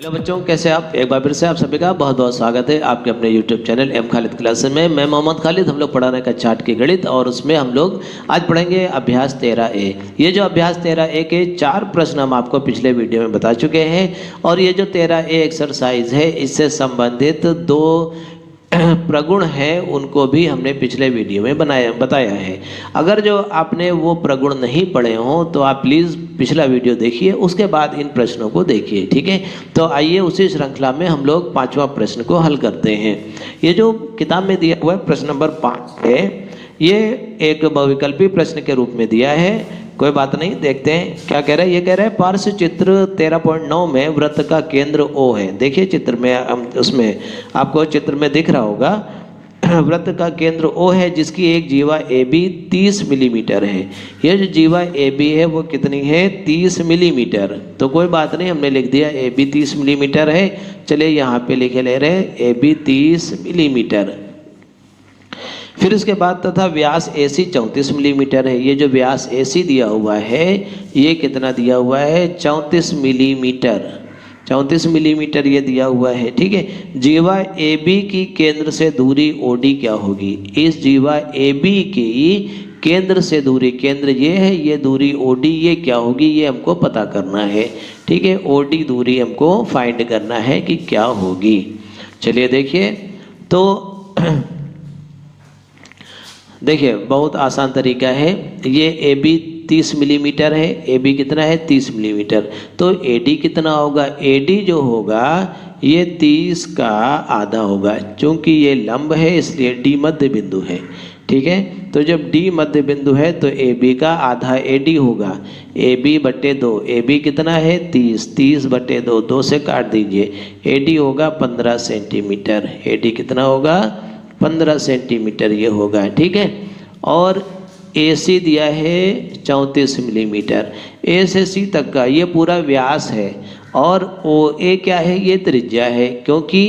Hello बच्चों, कैसे आप? एक बार फिर से आप सभी का बहुत बहुत स्वागत है आपके अपने YouTube channel M Khalid classes में। मैं मोहम्मद खालिद। हम लोग पढ़ा रहे हैं कक्षा 8 की गणित और उसमें हम लोग आज पढ़ेंगे अभ्यास 13A। ये जो अभ्यास 13A के 4 प्रश्न हम आपको पिछले वीडियो में बता चुके हैं और ये जो 13A एक्सरसाइज है इससे संबंधित 2 प्रगुण हैं उनको भी हमने पिछले वीडियो में बताया है। अगर जो आपने वो प्रगुण नहीं पढ़े हों तो आप प्लीज़ पिछला वीडियो देखिए, उसके बाद इन प्रश्नों को देखिए। ठीक है, तो आइए उसी श्रृंखला में हम लोग 5वां प्रश्न को हल करते हैं। ये जो किताब में दिया हुआ है प्रश्न नंबर 5 है, ये एक बहुविकल्पी प्रश्न के रूप में दिया है। कोई बात नहीं, देखते हैं क्या कह रहा है। ये कह रहा है पार्श्व चित्र 13.9 में वृत्त का केंद्र O है। देखिए चित्र में, उसमें आपको चित्र में दिख रहा होगा वृत्त का केंद्र O है जिसकी एक जीवा AB 30 मिलीमीटर है। ये जो जीवा AB है वो कितनी है? 30 मिलीमीटर। तो कोई बात नहीं, हमने लिख दिया AB 30 मिलीमीटर है। चलिए यहाँ पे लिखे ले रहे AB 30 मिलीमीटर। फिर उसके बाद तथा व्यास AC 34 मिलीमीटर है। ये जो व्यास AC दिया हुआ है ये कितना दिया हुआ है? 34 मिलीमीटर। 34 मिलीमीटर ये दिया हुआ है। ठीक है, जीवा AB की केंद्र से दूरी OD क्या होगी? इस जीवा AB की केंद्र से दूरी, केंद्र ये है, ये दूरी OD ये क्या होगी? ये हमको पता करना है। ठीक है, OD दूरी हमको फाइंड करना है कि क्या होगी। चलिए देखिए, तो देखिए बहुत आसान तरीका है। ये AB 30 मिलीमीटर है, AB कितना है? 30 मिलीमीटर। तो AD कितना होगा? AD जो होगा ये 30 का आधा होगा। चूँकि ये लंब है इसलिए D मध्य बिंदु है। ठीक है, तो जब D मध्य बिंदु है तो AB का आधा AD होगा। AB बटे 2, AB कितना है? 30, 30 बटे 2, 2 से काट दीजिए। AD होगा 15 सेंटीमीटर। AD कितना होगा? 15 सेंटीमीटर ये होगा। ठीक है, और AC दिया है 34 मिलीमीटर। A से C तक का ये पूरा व्यास है और OA क्या है? ये त्रिज्या है। क्योंकि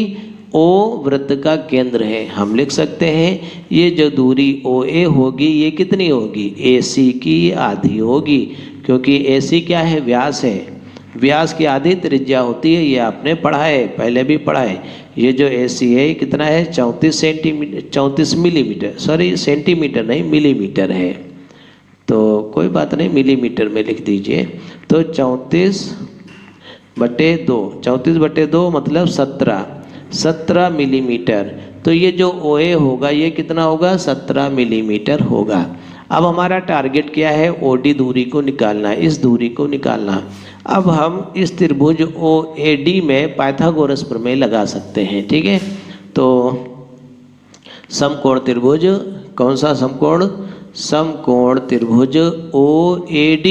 O वृत्त का केंद्र है, हम लिख सकते हैं ये जो दूरी OA होगी ये कितनी होगी? AC की आधी होगी। क्योंकि AC क्या है? व्यास है। व्यास की आधी त्रिज्या होती है, ये आपने पढ़ा है, पहले भी पढ़ा है। ये जो AC है कितना है? 34 सेंटीमीटर, 34 मिलीमीटर, सॉरी सेंटीमीटर नहीं मिलीमीटर है। तो कोई बात नहीं, मिलीमीटर में लिख दीजिए। तो 34 बटे 2, 34 बटे 2 मतलब 17 मिलीमीटर। तो ये जो OA होगा ये कितना होगा? 17 मिलीमीटर होगा। अब हमारा टारगेट क्या है? OD दूरी को निकालना है, इस दूरी को निकालना। अब हम इस त्रिभुज OAD में पाइथागोरस प्रमेय लगा सकते हैं। ठीक है, तो समकोण त्रिभुज, कौन सा समकोण? समकोण त्रिभुज OAD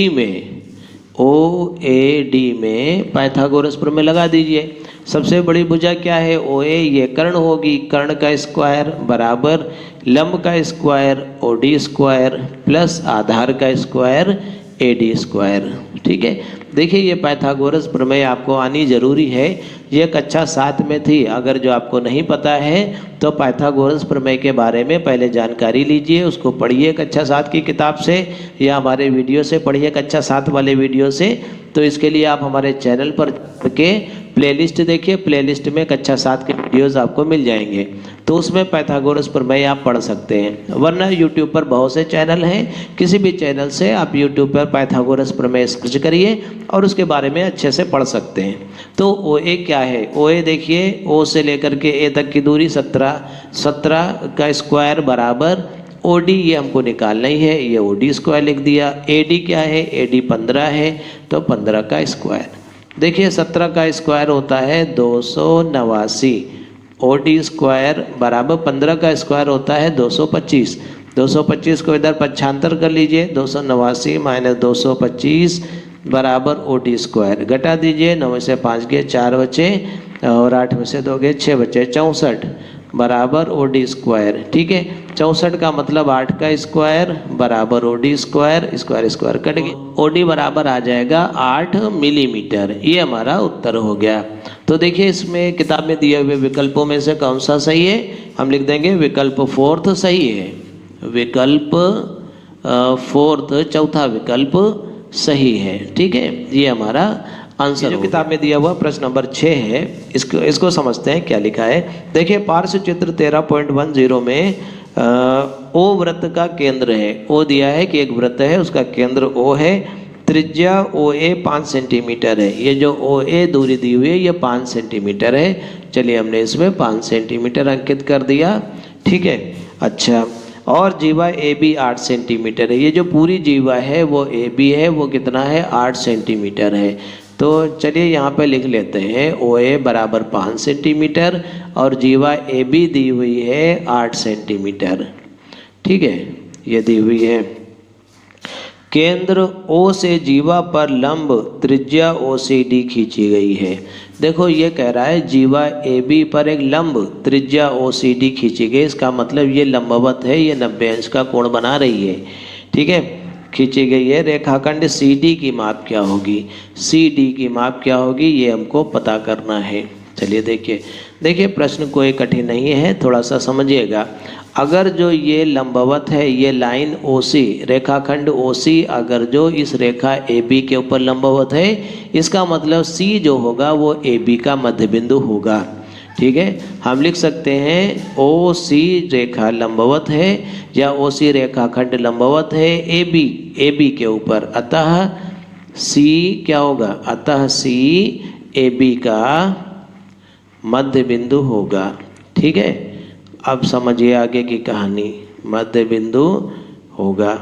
में पाइथागोरस प्रमेय लगा दीजिए। सबसे बड़ी भुजा क्या है? OA, ये कर्ण होगी। कर्ण का स्क्वायर बराबर लंब का स्क्वायर OD स्क्वायर प्लस आधार का स्क्वायर AD स्क्वायर। ठीक है, देखिए ये पाइथागोरस प्रमेय आपको आनी जरूरी है। ये कक्षा 7 में थी। अगर जो आपको नहीं पता है तो पाइथागोरस प्रमेय के बारे में पहले जानकारी लीजिए, उसको पढ़िए कक्षा 7 की किताब से या हमारे वीडियो से पढ़िए, कक्षा 7 वाले वीडियो से। तो इसके लिए आप हमारे चैनल पर के प्लेलिस्ट देखिए, प्लेलिस्ट में कक्षा 7 के वीडियोस आपको मिल जाएंगे, तो उसमें पाइथागोरस प्रमेय आप पढ़ सकते हैं। वरना यूट्यूब पर बहुत से चैनल हैं, किसी भी चैनल से आप यूट्यूब पर पाइथागोरस प्रमेय सर्च करिए और उसके बारे में अच्छे से पढ़ सकते हैं। तो OA क्या है? OA देखिए, O से लेकर के A तक की दूरी 17 का स्क्वायर बराबर OD, ये हमको निकालना ही है, ये OD स्क्वायर लिख दिया। AD क्या है? AD 15 है, तो 15 का स्क्वायर। देखिए 17 का स्क्वायर होता है 289। OD स्क्वायर बराबर 15 का स्क्वायर होता है 225। 225 को इधर पक्षांतर कर लीजिए, 289 माइनस 225 बराबर OD स्क्वायर। घटा दीजिए, 9 में से 5 गए 4 बचे और 8 में से 2 गए 6 बचे, 64 बराबर OD स्क्वायर। ठीक है, 64 का मतलब 8 का स्क्वायर बराबर OD square, square square cut गया, OD बराबर आ जाएगा 8 मिलीमीटर। ये हमारा उत्तर हो गया। तो देखिए इसमें किताब में दिए हुए विकल्पों में से कौन सा सही है? हम लिख देंगे विकल्प 4 सही है। विकल्प 4, चौथा विकल्प सही है। ठीक है, ये हमारा आंसर जो किताब में दिया हुआ प्रश्न नंबर 6 है, इसको समझते हैं क्या लिखा है। देखिए पार्श्व चित्र 13.10 में ओ वृत्त का केंद्र है। ओ दिया है कि एक वृत्त है, उसका केंद्र ओ है, त्रिज्या ओ ए 5 सेंटीमीटर है। ये जो ओ ए दूरी दी हुई है ये 5 सेंटीमीटर है। चलिए हमने इसमें 5 सेंटीमीटर अंकित कर दिया, ठीक है। अच्छा, और जीवा ए बी 8 सेंटीमीटर है। ये जो पूरी जीवा है वो ए बी है, वो कितना है 8 सेंटीमीटर है। तो चलिए यहाँ पे लिख लेते हैं ओ ए बराबर 5 सेंटीमीटर और जीवा ए बी दी हुई है 8 सेंटीमीटर, ठीक है, ये दी हुई है। केंद्र O से जीवा पर लंब त्रिज्या OCD खींची गई है। देखो ये कह रहा है जीवा AB पर एक लंब त्रिज्या OCD खींची गई, इसका मतलब ये लंबवत है, ये 90 अंश का कोण बना रही है, ठीक है, खींची गई है। रेखाखंड CD की माप क्या होगी, CD की माप क्या होगी ये हमको पता करना है। चलिए देखिए प्रश्न कोई कठिन नहीं है, थोड़ा सा समझिएगा। अगर जो ये लंबवत है, ये लाइन OC रेखाखंड OC अगर जो इस रेखा AB के ऊपर लंबवत है, इसका मतलब C जो होगा वो AB का मध्य बिंदु होगा, ठीक है। हम लिख सकते हैं OC रेखा लंबवत है या OC रेखाखंड लंबवत है AB के ऊपर, अतः C क्या होगा, अतः C AB का मध्य बिंदु होगा, ठीक है। अब समझिए आगे की कहानी, मध्य बिंदु होगा।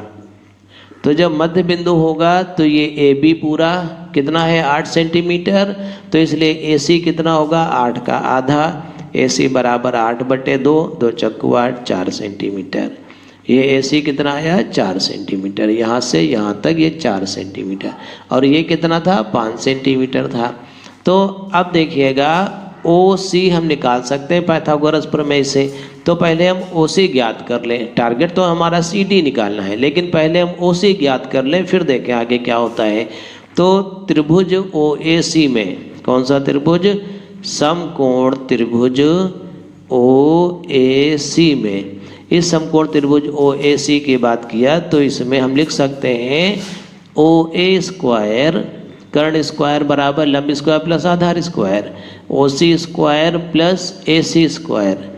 तो जब मध्य बिंदु होगा तो ये ए बी पूरा कितना है 8 सेंटीमीटर, तो इसलिए ए सी कितना होगा 8 का आधा, ए सी बराबर 8/2, 2 चक्कू 8, 4 सेंटीमीटर। ये ए सी कितना आया 4 सेंटीमीटर, यहाँ से यहाँ तक ये 4 सेंटीमीटर, और ये कितना था 5 सेंटीमीटर था। तो अब देखिएगा ओ सी हम निकाल सकते हैं पाइथागोरस प्रमेय से। तो पहले हम ओ सी ज्ञात कर लें, टारगेट तो हमारा सी डी निकालना है, लेकिन पहले हम ओ सी ज्ञात कर लें, फिर देखें आगे क्या होता है। तो त्रिभुज ओ ए सी में, कौन सा त्रिभुज, समकोण त्रिभुज ओ ए सी में, इस समकोण त्रिभुज ओ ए सी की बात किया तो इसमें हम लिख सकते हैं ओ ए स्क्वायर कर्ण स्क्वायर बराबर लंब स्क्वायर प्लस आधार स्क्वायर, ओ सी स्क्वायर प्लस ए सी स्क्वायर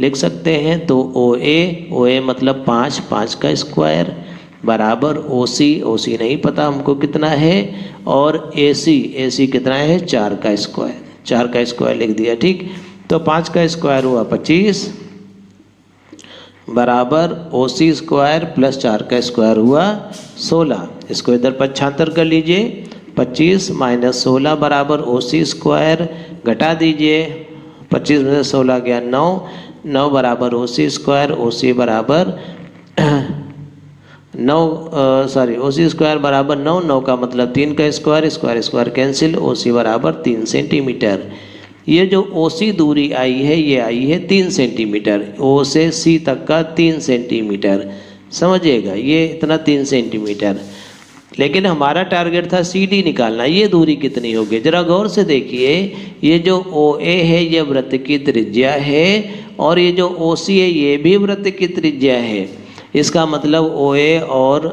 लिख सकते हैं। तो ओ ए मतलब 5 का स्क्वायर बराबर ओ सी नहीं पता हमको कितना है, और ए सी कितना है 4 का स्क्वायर लिख दिया, ठीक। तो 5 का स्क्वायर हुआ 25 बराबर ओ सी स्क्वायर प्लस 4 का स्क्वायर हुआ 16। इसको इधर पक्षांतर कर लीजिए, 25 माइनस 16 बराबर ओ सी स्क्वायर, घटा दीजिए 25 में 16 गया 9 बराबर ओ सी स्क्वायर, ओ सी बराबर 9 सी स्क्वायर बराबर 9 का मतलब 3 का स्क्वायर कैंसिल, ओ सी बराबर 3 सेंटीमीटर। ये जो ओ सी दूरी आई है ये आई है 3 सेंटीमीटर, ओ से सी तक का 3 सेंटीमीटर, समझिएगा ये इतना 3 सेंटीमीटर। लेकिन हमारा टारगेट था सी डी निकालना, ये दूरी कितनी होगी जरा गौर से देखिए। ये जो ओ ए है ये वृत्त की त्रिज्या है, और ये जो ओ सी है ये भी वृत्त की त्रिज्या है। इसका मतलब ओ ए और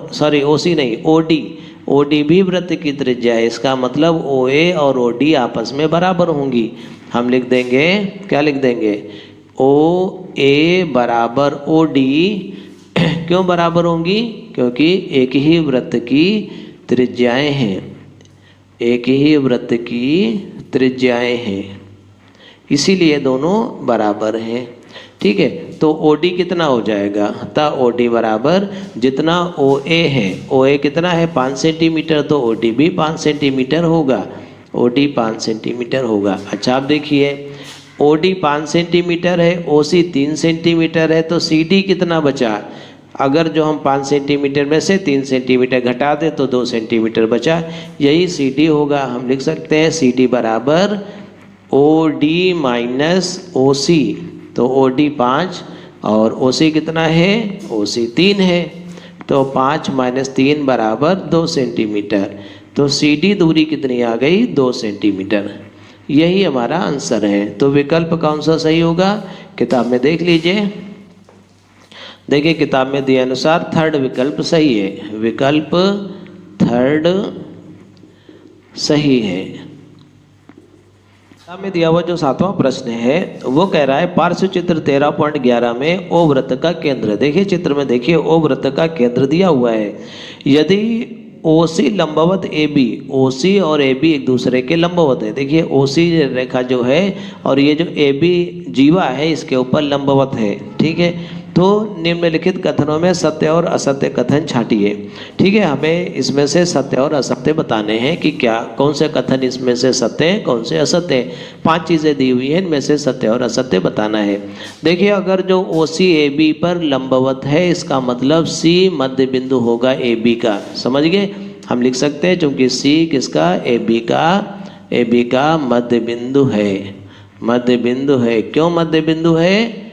ओ सी नहीं ओ डी भी वृत्त की त्रिज्या है। इसका मतलब ओ ए और ओ डी आपस में बराबर होंगी। हम लिख देंगे, क्या लिख देंगे, ओ ए बराबर ओ डी। क्यों बराबर होंगी, क्योंकि एक ही वृत्त की त्रिज्याएं हैं, एक ही वृत्त की त्रिज्याएं हैं, इसीलिए दोनों बराबर हैं, ठीक है। तो OD कितना हो जाएगा, अतः OD बराबर जितना OA है, OA कितना है 5 सेंटीमीटर, तो OD भी 5 सेंटीमीटर होगा, OD 5 सेंटीमीटर होगा। अच्छा आप देखिए OD 5 सेंटीमीटर है, OC 3 सेंटीमीटर है, तो CD कितना बचा। अगर जो हम 5 सेंटीमीटर में से 3 सेंटीमीटर घटा दें तो 2 सेंटीमीटर बचा, यही CD होगा। हम लिख सकते हैं CD बराबर OD माइनस OC, तो OD 5 और OC कितना है, OC 3 है, तो 5 माइनस 3 बराबर 2 सेंटीमीटर। तो CD दूरी कितनी आ गई 2 सेंटीमीटर, यही हमारा आंसर है। तो विकल्प कौन सा सही होगा, किताब में देख लीजिए। देखिए किताब में दिए अनुसार थर्ड विकल्प सही है, विकल्प थर्ड सही है। में दिया हुआ जो 7वां प्रश्न है वो कह रहा है पार्श्व चित्र 13.11 में ओ वृत्त का केंद्र। देखिए चित्र में देखिए ओ वृत्त का केंद्र दिया हुआ है। यदि ओसी लंबवत ए बी, ओसी और ए बी एक दूसरे के लंबवत है। देखिए ओसी रेखा जो है और ये जो ए बी जीवा है इसके ऊपर लंबवत है। ठीक है, तो निम्नलिखित कथनों में सत्य और असत्य कथन छांटिए। ठीक है, हमें इसमें से सत्य और असत्य बताने हैं कि क्या कौन से कथन इसमें से सत्य है कौन से असत्य है। 5 चीज़ें दी हुई हैं, इनमें से सत्य और असत्य बताना है। देखिए अगर जो ओ सी ए बी पर लंबवत है इसका मतलब सी मध्य बिंदु होगा ए बी का। समझ गए, हम लिख सकते हैं क्योंकि सी किसका, ए बी का मध्य बिंदु है। मध्य बिंदु है, क्यों मध्य बिंदु है?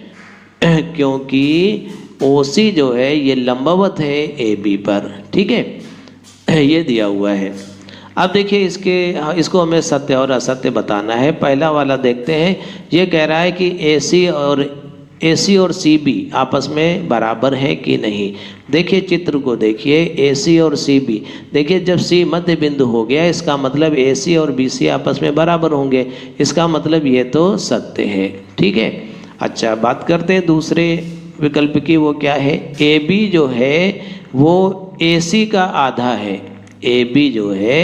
क्योंकि ओसी जो है ये लंबवत है ए बी पर। ठीक है, ये दिया हुआ है। अब देखिए इसको हमें सत्य और असत्य बताना है। पहला वाला देखते हैं। ये कह रहा है कि ए सी और सी बी आपस में बराबर है कि नहीं। देखिए चित्र को देखिए, ए सी और सी बी। देखिए जब सी मध्य बिंदु हो गया इसका मतलब ए सी और बी सी आपस में बराबर होंगे। इसका मतलब ये तो सत्य है। ठीक है, अच्छा बात करते हैं दूसरे विकल्प की। वो क्या है? ए बी जो है वो ए सी का आधा है। ए बी जो है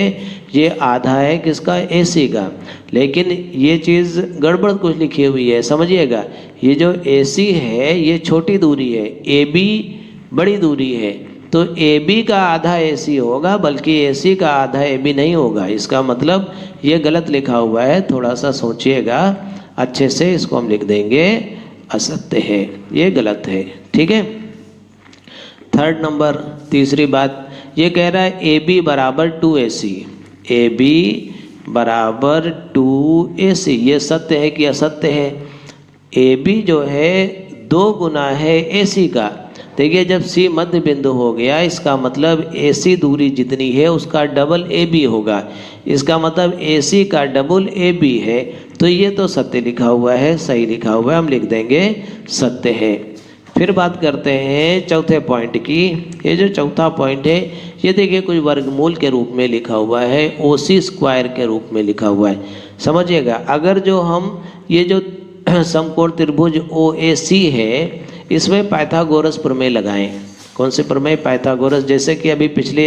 ये आधा है किसका, ए सी का। लेकिन ये चीज़ गड़बड़ कुछ लिखी हुई है, समझिएगा। ये जो ए सी है ये छोटी दूरी है, ए बी बड़ी दूरी है। तो ए बी का आधा ए सी होगा, बल्कि ए सी का आधा ए बी नहीं होगा। इसका मतलब ये गलत लिखा हुआ है, थोड़ा सा सोचिएगा अच्छे से। इसको हम लिख देंगे असत्य है, ये गलत है। ठीक है, थर्ड नंबर, तीसरी बात ये कह रहा है ए बी बराबर 2AC। ए बी बराबर 2AC, ये सत्य है कि असत्य है? ए बी जो है 2 गुना है ए सी का। देखिए जब सी मध्य बिंदु हो गया इसका मतलब ए सी दूरी जितनी है उसका डबल ए बी होगा। इसका मतलब ए सी का डबल ए बी है। तो ये तो सत्य लिखा हुआ है, सही लिखा हुआ है, हम लिख देंगे सत्य है। फिर बात करते हैं चौथे पॉइंट की। ये जो चौथा पॉइंट है ये देखिए कुछ वर्गमूल के रूप में लिखा हुआ है, ओसी स्क्वायर के रूप में लिखा हुआ है। समझिएगा, अगर जो हम ये जो समकोण त्रिभुज ओ ए सी है इसमें पाइथागोरस प्रमेय लगाएं। कौन से प्रमेय? पाइथागोरस। जैसे कि अभी पिछले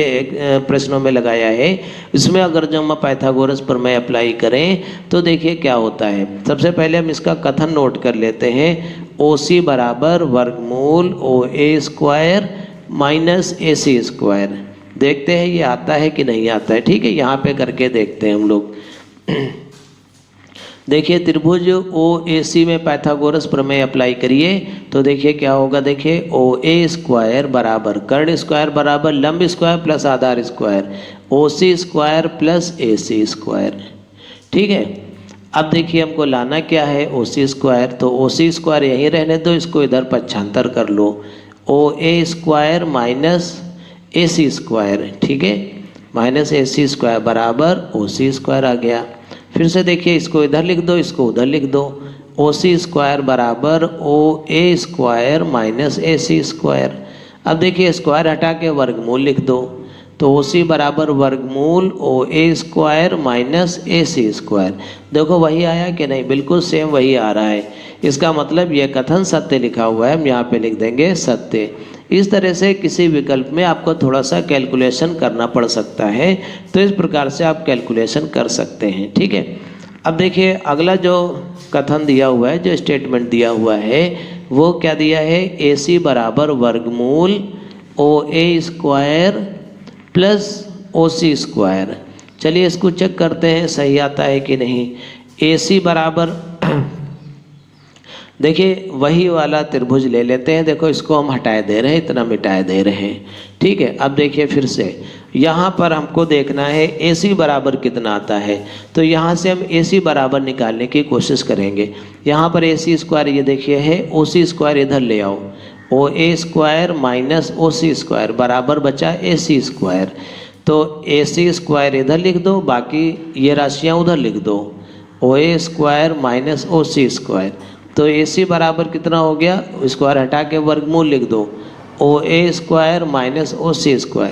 प्रश्नों में लगाया है, इसमें अगर जो हम पाइथागोरस प्रमेय अप्लाई करें तो देखिए क्या होता है। सबसे पहले हम इसका कथन नोट कर लेते हैं। ओ सी बराबर वर्गमूल ओ ए स्क्वायर माइनस ए सी स्क्वायर। देखते हैं ये आता है कि नहीं आता है। ठीक है, यहाँ पे करके देखते हैं हम लोग। देखिए त्रिभुज ओ ए सी में पाइथागोरस प्रमेय अप्लाई करिए तो देखिए क्या होगा। देखिए ओ ए स्क्वायर बराबर कर्ण स्क्वायर बराबर लंब स्क्वायर प्लस आधार स्क्वायर, ओ सी स्क्वायर प्लस ए सी स्क्वायर। ठीक है, अब देखिए हमको लाना क्या है, ओ सी स्क्वायर। तो ओ सी स्क्वायर यहीं रहने दो, इसको इधर पक्षांतर कर लो। ओ ए स्क्वायर माइनस ए सी स्क्वायर। ठीक है, माइनस ए सी स्क्वायर बराबर ओ सी स्क्वायर आ गया। फिर से देखिए इसको इधर लिख दो, इसको उधर लिख दो। ओ सी स्क्वायर बराबर ओ ए स्क्वायर माइनस ए सी स्क्वायर। अब देखिए स्क्वायर हटा के वर्गमूल लिख दो। तो ओ सी बराबर वर्गमूल ओ ए स्क्वायर माइनस ए सी स्क्वायर। देखो वही आया कि नहीं? बिल्कुल सेम वही आ रहा है। इसका मतलब यह कथन सत्य लिखा हुआ है, हम यहाँ पे लिख देंगे सत्य। इस तरह से किसी विकल्प में आपको थोड़ा सा कैलकुलेशन करना पड़ सकता है, तो इस प्रकार से आप कैलकुलेशन कर सकते हैं। ठीक है, अब देखिए अगला जो कथन दिया हुआ है, जो स्टेटमेंट दिया हुआ है वो क्या दिया है? ए सी बराबर वर्गमूल ओ ए स्क्वायर प्लस ओ सी स्क्वायर। चलिए इसको चेक करते हैं सही आता है कि नहीं। ए सी बराबर देखिए वही वाला त्रिभुज ले लेते हैं। देखो इसको हम हटाए दे रहे हैं, इतना मिटाए दे रहे हैं। ठीक है, अब देखिए फिर से यहाँ पर हमको देखना है ए सी बराबर कितना आता है। तो यहाँ से हम ए सी बराबर निकालने की कोशिश करेंगे। यहाँ पर ए सी स्क्वायर ये देखिए है, ओ सी स्क्वायर इधर ले आओ। ओ ए स्क्वायर माइनस ओ सी स्क्वायर बराबर बचा ए सी स्क्वायर। तो ए सी स्क्वायर इधर लिख दो, बाकी ये राशियाँ उधर लिख दो। ओ ए स्क्वायर माइनस ओ सी स्क्वायर। तो ए सी बराबर कितना हो गया? स्क्वायर हटा के वर्गमूल लिख दो। OA² minus OC²।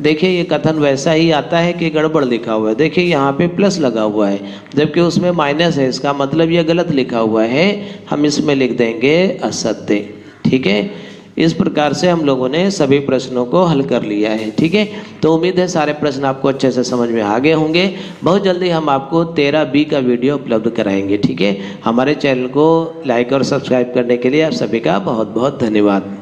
देखिए ये कथन वैसा ही आता है कि गड़बड़ लिखा हुआ है। देखिए यहाँ पे प्लस लगा हुआ है जबकि उसमें माइनस है, इसका मतलब ये गलत लिखा हुआ है, हम इसमें लिख देंगे असत्य। ठीक है, इस प्रकार से हम लोगों ने सभी प्रश्नों को हल कर लिया है। ठीक है, तो उम्मीद है सारे प्रश्न आपको अच्छे से समझ में आ गए होंगे। बहुत जल्दी हम आपको 13B का वीडियो उपलब्ध कराएंगे। ठीक है, हमारे चैनल को लाइक और सब्सक्राइब करने के लिए आप सभी का बहुत बहुत धन्यवाद।